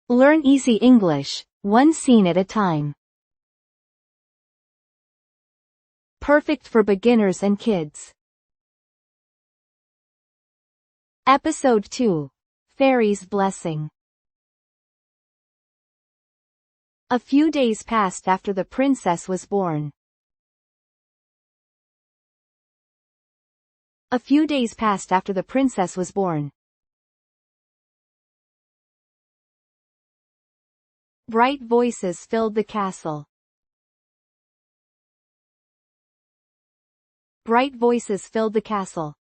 Learn easy English, one scene at a time. Perfect for beginners and kids. Episode 2. Fairy's Blessing. A few days passed after the princess was born. A few days passed after the princess was born. Bright voices filled the castle. Bright voices filled the castle.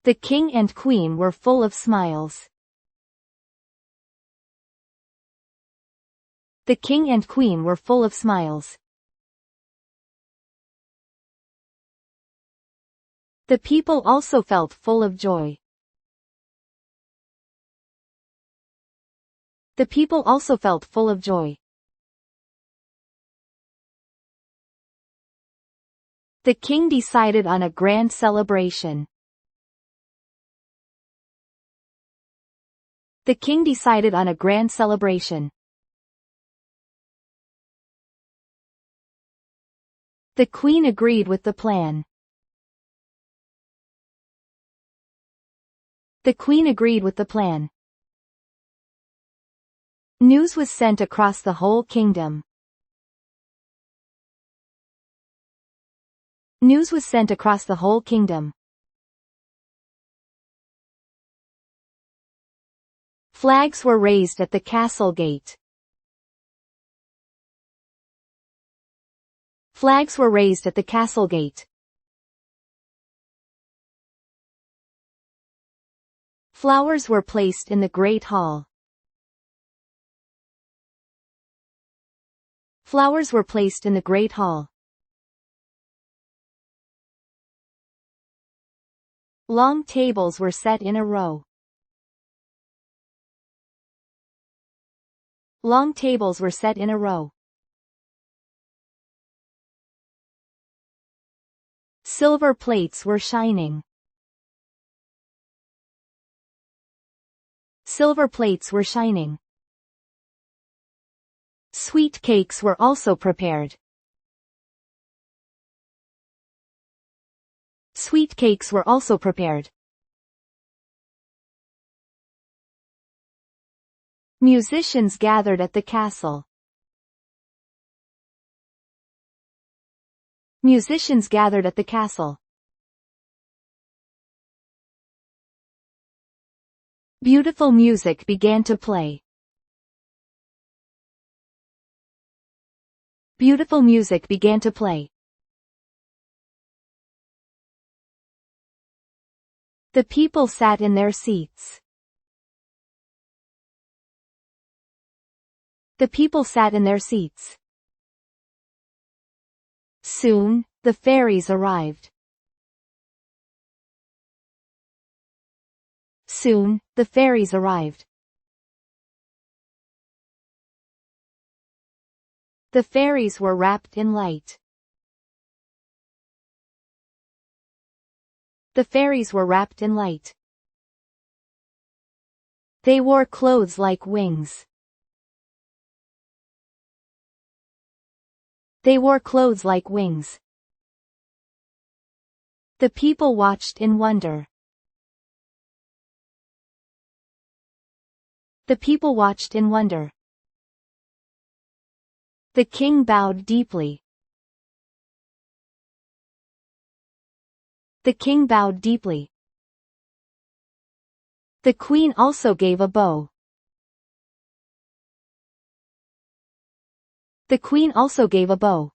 The king and queen were full of smiles. The king and queen were full of smiles. The people also felt full of joy. The people also felt full of joy. The king decided on a grand celebration. The king decided on a grand celebration. The queen agreed with the plan. The queen agreed with the plan. News was sent across the whole kingdom. News was sent across the whole kingdom. Flags were raised at the castle gate. Flags were raised at the castle gate. Flowers were placed in the great hall. Flowers were placed in the great hall. Long tables were set in a row. Long tables were set in a row. Silver plates were shining. Silver plates were shining. Sweet cakes were also prepared. Sweet cakes were also prepared. Musicians gathered at the castle. Musicians gathered at the castle. Beautiful music began to play. Beautiful music began to play. The people sat in their seats. The people sat in their seats. Soon, the fairies arrived. Soon, the fairies arrived. The fairies were wrapped in light. The fairies were wrapped in light. They wore clothes like wings. They wore clothes like wings. The people watched in wonder. The people watched in wonder. The king bowed deeply. The king bowed deeply. The queen also gave a bow. The queen also gave a bow.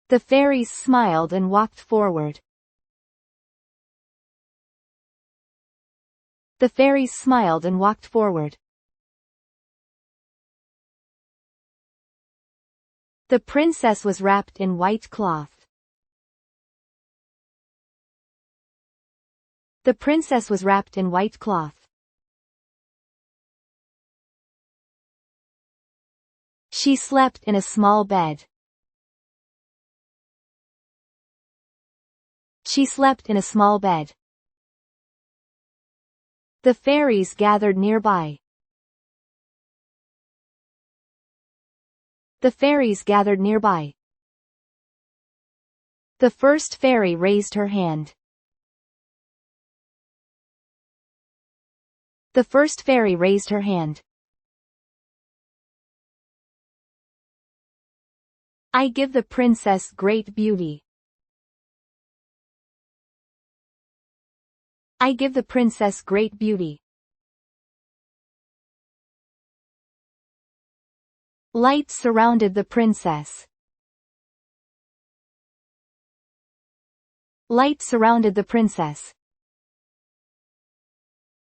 The fairies smiled and walked forward. The fairies smiled and walked forward. The princess was wrapped in white cloth. The princess was wrapped in white cloth. She slept in a small bed. She slept in a small bed. The fairies gathered nearby. The fairies gathered nearby. The first fairy raised her hand. The first fairy raised her hand. I give the princess great beauty. I give the princess great beauty. Light surrounded the princess. Light surrounded the princess.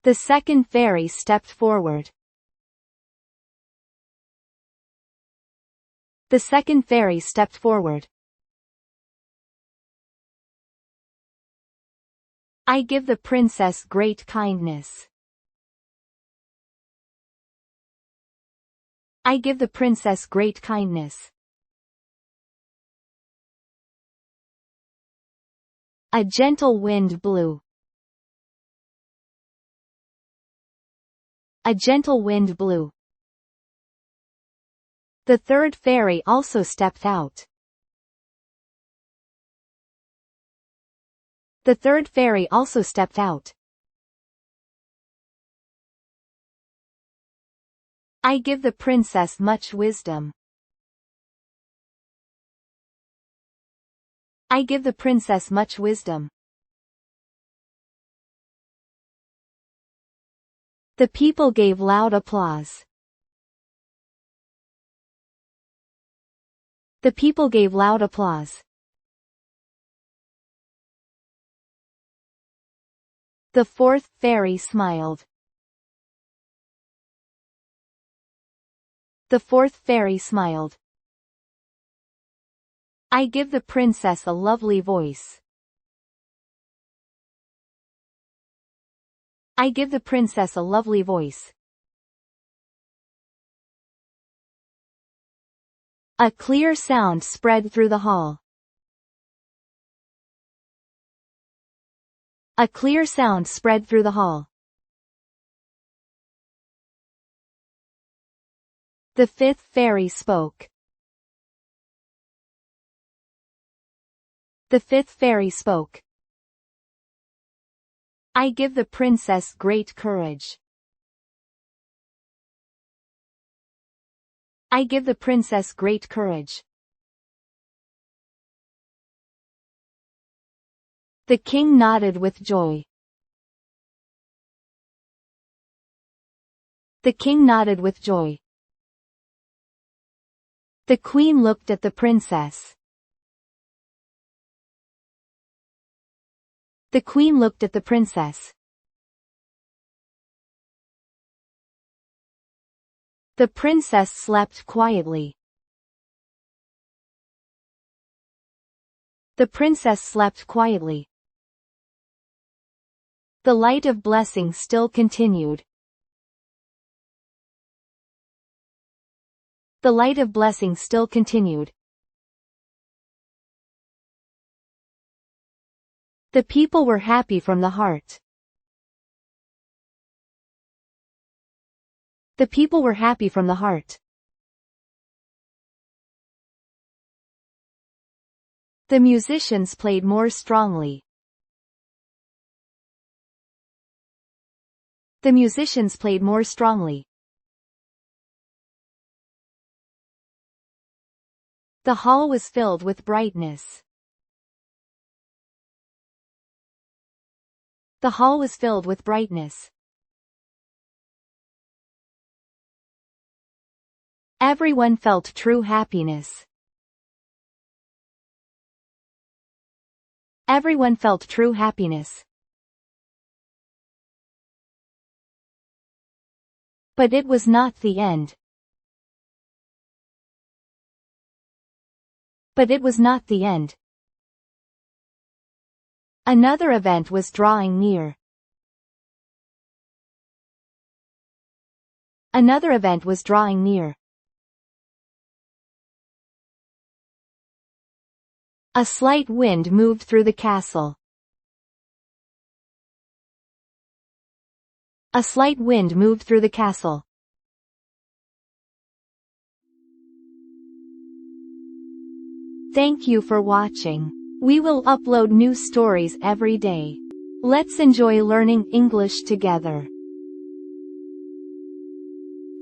The second fairy stepped forward. The second fairy stepped forward. I give the princess great kindness. I give the princess great kindness. A gentle wind blew. A gentle wind blew. The third fairy also stepped out. The third fairy also stepped out. I give the princess much wisdom. I give the princess much wisdom. The people gave loud applause. The people gave loud applause. The fourth fairy smiled. The fourth fairy smiled. I give the princess a lovely voice. I give the princess a lovely voice. A clear sound spread through the hall. A clear sound spread through the hall. The fifth fairy spoke. The fifth fairy spoke. I give the princess great courage. I give the princess great courage. The king nodded with joy. The king nodded with joy. The queen looked at the princess. The queen looked at the princess. The princess slept quietly. The princess slept quietly. The light of blessing still continued. The light of blessing still continued. The people were happy from the heart. The people were happy from the heart. The musicians played more strongly. The musicians played more strongly. The hall was filled with brightness. The hall was filled with brightness. Everyone felt true happiness. Everyone felt true happiness. But it was not the end. But it was not the end. Another event was drawing near. Another event was drawing near. A slight wind moved through the castle. A slight wind moved through the castle. Thank you for watching. We will upload new stories every day. Let's enjoy learning English together.